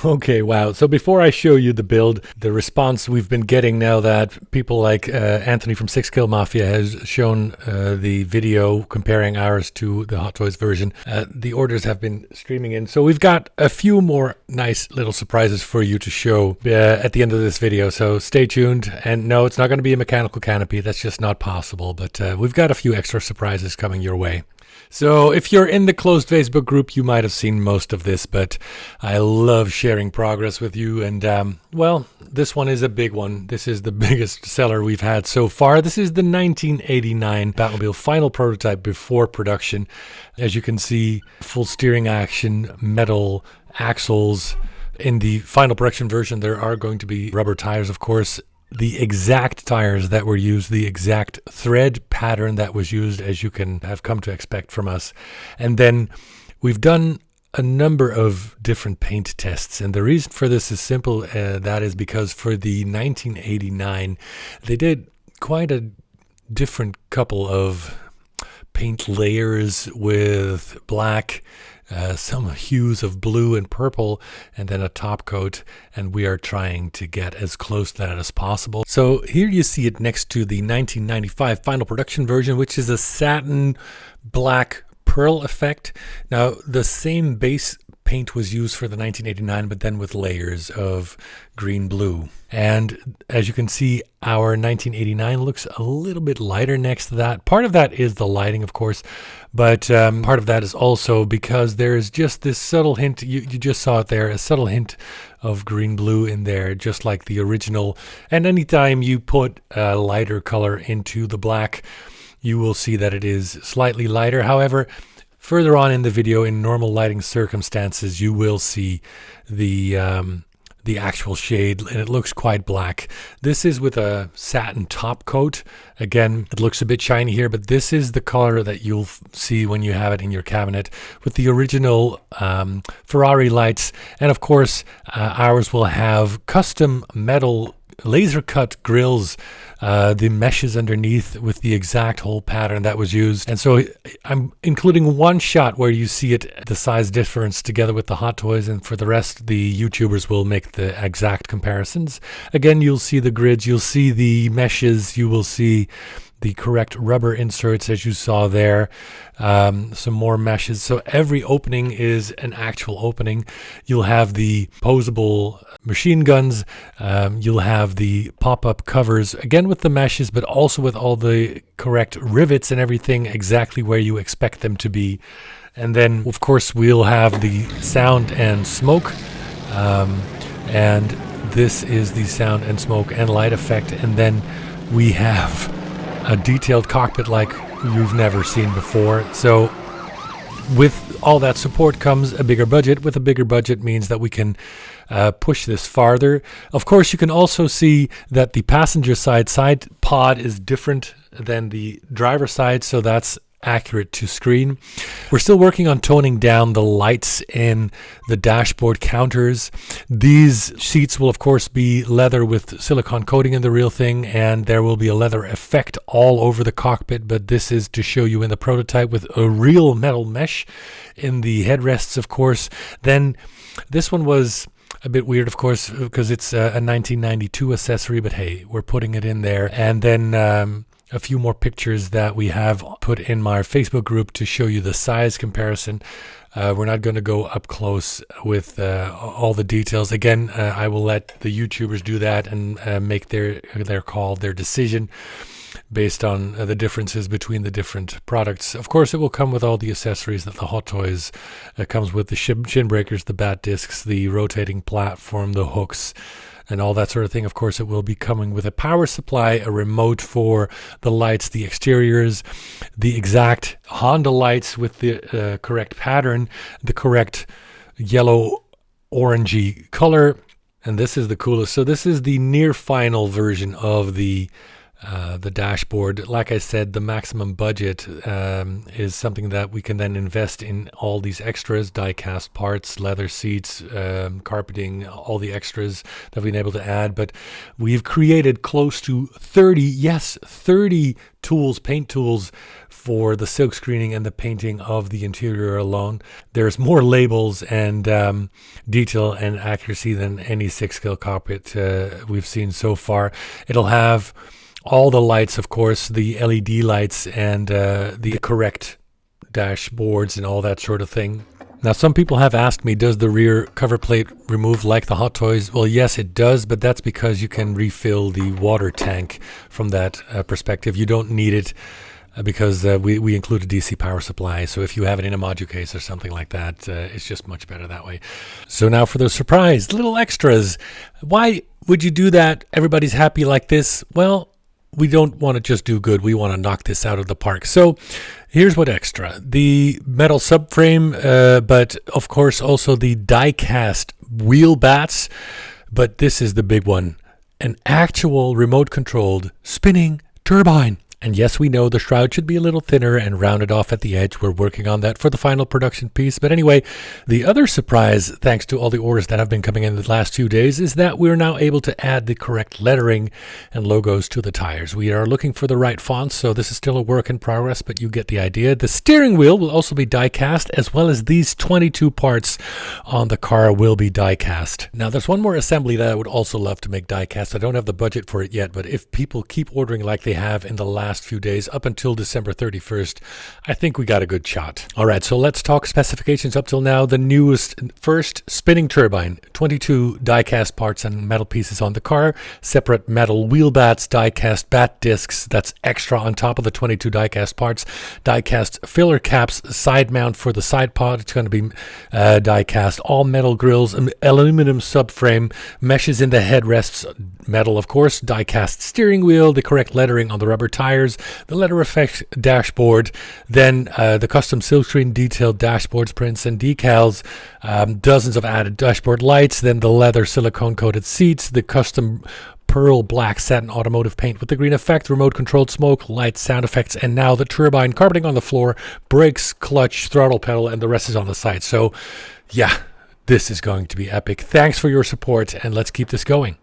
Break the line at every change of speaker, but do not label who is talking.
Okay, wow. So before I show you the build, the response we've been getting now that people like Anthony from Six Kill Mafia has shown the video comparing ours to the Hot Toys version, the orders have been streaming in. So we've got a few more nice little surprises for you to show at the end of this video. So stay tuned. And no, it's not going to be a mechanical canopy. That's just not possible. But we've got a few extra surprises coming your way. So if you're in the closed Facebook group, you might have seen most of this, but I love sharing progress with you. And well, this one is a big one. This is the biggest seller we've had so far. This is the 1989 Batmobile final prototype before production. As you can see, full steering action, metal axles. In the final production version, there are going to be rubber tires, of course. The exact tires that were used, the exact thread pattern that was used, as you can have come to expect from us. And then we've done a number of different paint tests. And the reason for this is simple. That is because for the 1989, they did quite a different couple of paint layers with black, some hues of blue and purple, and then a top coat, and we are trying to get as close to that as possible. So here you see it next to the 1995 final production version, which is a satin black pearl effect. Now the same base paint was used for the 1989, but then with layers of green blue. And as you can see, our 1989 looks a little bit lighter next to that. Part of that is the lighting, of course, but part of that is also because there is just this subtle hint, you just saw it there, a subtle hint of green blue in there, just like the original. And anytime you put a lighter color into the black, you will see that it is slightly lighter. However, further on in the video, in normal lighting circumstances, you will see the actual shade, and it looks quite black. This is with a satin top coat. Again, it looks a bit shiny here, but this is the color that you'll see when you have it in your cabinet with the original Ferrari lights. And of course, ours will have custom metal laser cut grills, the meshes underneath with the exact hole pattern that was used. And so I'm including one shot where you see it, the size difference together with the Hot Toys, and for the rest the YouTubers will make the exact comparisons. Again, you'll see the grids, you'll see the meshes, you will see the correct rubber inserts as you saw there, some more meshes. So every opening is an actual opening. You'll have the posable machine guns, you'll have the pop-up covers, again with the meshes, but also with all the correct rivets and everything exactly where you expect them to be. And then of course we'll have the sound and smoke, and this is the sound and smoke and light effect. And then we have a detailed cockpit like you've never seen before. So with all that support comes a bigger budget. With a bigger budget means that we can push this farther. Of course, you can also see that the passenger side pod is different than the driver side, so that's accurate to screen. We're still working on toning down the lights in the dashboard counters. These seats will of course be leather with silicone coating in the real thing, and there will be a leather effect all over the cockpit, but this is to show you in the prototype with a real metal mesh in the headrests, of course. Then this one was a bit weird, of course, because it's a 1992 accessory, but hey, we're putting it in there. And then a few more pictures that we have put in my Facebook group to show you the size comparison. We're not going to go up close with all the details. Again, I will let the YouTubers do that and make their call, their decision based on the differences between the different products. Of course, it will come with all the accessories that the Hot Toys comes with, the shin breakers, the bat discs, the rotating platform, the hooks, and all that sort of thing. Of course, it will be coming with a power supply, a remote for the lights, the exteriors, the exact Honda lights with the correct pattern, the correct yellow orangey color. And this is the coolest. So this is the near final version of the the dashboard. Like I said, the maximum budget is something that we can then invest in all these extras, die-cast parts, leather seats, carpeting, all the extras that we've been able to add. But we've created close to 30 tools, paint tools, for the silk screening and the painting of the interior alone. There's more labels and detail and accuracy than any 6-scale cockpit we've seen so far. It'll have all the lights, of course, the LED lights and the correct dashboards and all that sort of thing. Now, some people have asked me, does the rear cover plate remove like the Hot Toys? Well, yes, it does, but that's because you can refill the water tank from that perspective. You don't need it because we include a DC power supply. So if you have it in a module case or something like that, it's just much better that way. So now for the surprise, little extras. Why would you do that? Everybody's happy like this. Well, we don't want to just do good. We want to knock this out of the park. So here's what extra. The metal subframe, but of course also the die-cast wheel bats. But this is the big one. An actual remote-controlled spinning turbine. And yes, we know the shroud should be a little thinner and rounded off at the edge. We're working on that for the final production piece. But anyway, the other surprise, thanks to all the orders that have been coming in the last few days, is that we're now able to add the correct lettering and logos to the tires. We are looking for the right fonts, so this is still a work in progress, but you get the idea. The steering wheel will also be die-cast, as well as these 22 parts on the car will be die-cast. Now, there's one more assembly that I would also love to make die-cast. I don't have the budget for it yet, but if people keep ordering like they have in the last few days up until December 31st, I think we got a good shot. All right, so let's talk specifications up till now. The newest, first spinning turbine, 22 die-cast parts and metal pieces on the car, separate metal wheel bats, die-cast bat discs, that's extra on top of the 22 die-cast parts, die-cast filler caps, side mount for the side pod, it's going to be die-cast, all metal grills, aluminum subframe, meshes in the headrests, metal of course, die-cast steering wheel, the correct lettering on the rubber tires, the letter effect dashboard, then the custom silkscreen detailed dashboards, prints and decals, dozens of added dashboard lights, then the leather silicone coated seats, the custom pearl black satin automotive paint with the green effect, remote controlled smoke, lights, sound effects, and now the turbine, carpeting on the floor, brakes, clutch, throttle pedal, and the rest is on the side. So yeah, this is going to be epic. Thanks for your support, and let's keep this going.